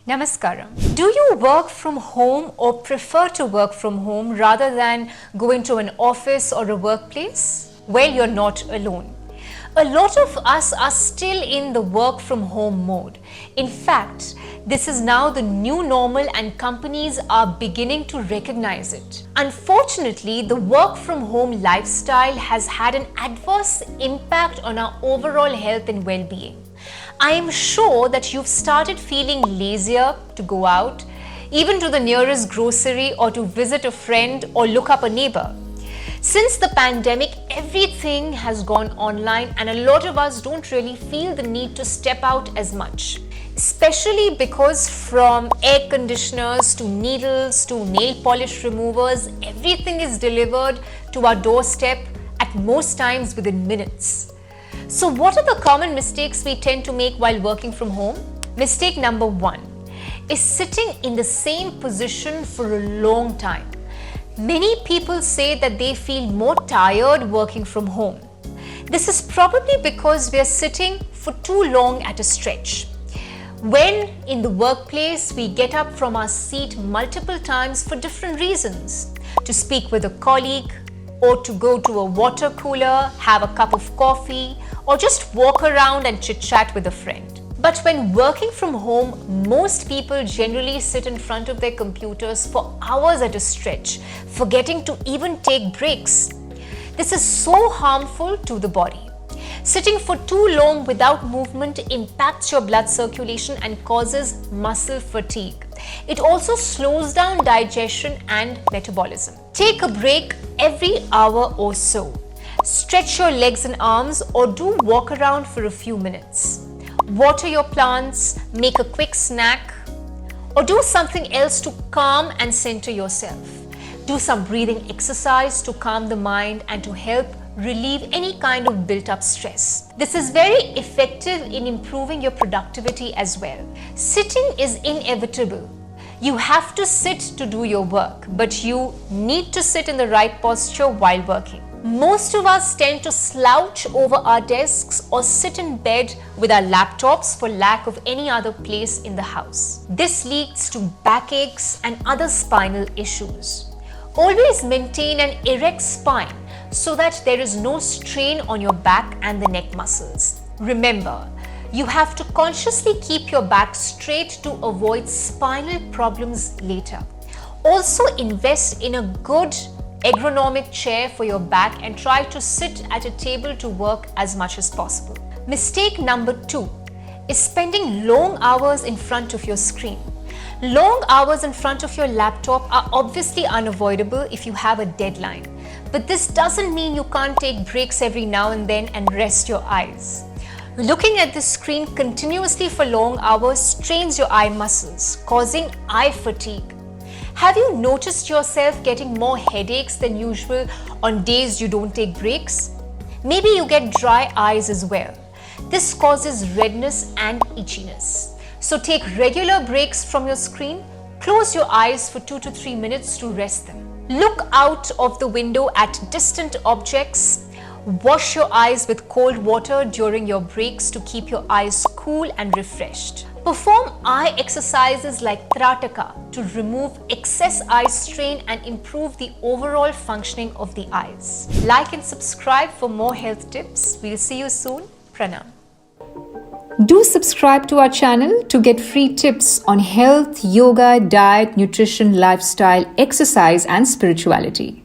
Namaskaram. Do you work from home or prefer to work from home rather than going to an office or a workplace? Well, you're not alone. A lot of us are still in the work from home mode. In fact, this is now the new normal and companies are beginning to recognize it. Unfortunately, the work from home lifestyle has had an adverse impact on our overall health and well-being. I am sure that you've started feeling lazier to go out, even to the nearest grocery or to visit a friend or look up a neighbor. Since the pandemic, everything has gone online and a lot of us don't really feel the need to step out as much. Especially because from air conditioners to needles to nail polish removers, everything is delivered to our doorstep at most times within minutes. So what are the common mistakes we tend to make while working from home? Mistake number 1 is sitting in the same position for a long time. Many people say that they feel more tired working from home. This is probably because we are sitting for too long at a stretch. When in the workplace, we get up from our seat multiple times for different reasons. To speak with a colleague, or to go to a water cooler, have a cup of coffee, or just walk around and chit-chat with a friend. But when working from home, most people generally sit in front of their computers for hours at a stretch, forgetting to even take breaks. This is so harmful to the body. Sitting for too long without movement impacts your blood circulation and causes muscle fatigue. It also slows down digestion and metabolism. Take a break every hour or so. Stretch your legs and arms or do walk around for a few minutes. Water your plants, make a quick snack, or do something else to calm and center yourself. Do some breathing exercise to calm the mind and to help relieve any kind of built-up stress. This is very effective in improving your productivity as well. Sitting is inevitable. You have to sit to do your work, but you need to sit in the right posture while working. Most of us tend to slouch over our desks or sit in bed with our laptops for lack of any other place in the house. This leads to backaches and other spinal issues. Always maintain an erect spine so that there is no strain on your back and the neck muscles. Remember, you have to consciously keep your back straight to avoid spinal problems later. Also, invest in a good ergonomic chair for your back and try to sit at a table to work as much as possible. Mistake number 2 is spending long hours in front of your screen. Long hours in front of your laptop are obviously unavoidable if you have a deadline. But this doesn't mean you can't take breaks every now and then and rest your eyes. Looking at the screen continuously for long hours strains your eye muscles, causing eye fatigue. Have you noticed yourself getting more headaches than usual on days you don't take breaks? Maybe you get dry eyes as well. This causes redness and itchiness. So take regular breaks from your screen. Close your eyes for 2 to 3 minutes to rest them. Look out of the window at distant objects. Wash your eyes with cold water during your breaks to keep your eyes cool and refreshed. Perform eye exercises like Trataka to remove excess eye strain and improve the overall functioning of the eyes. Like and subscribe for more health tips. We'll see you soon. Pranam. Do subscribe to our channel to get free tips on health, yoga, diet, nutrition, lifestyle, exercise, and spirituality.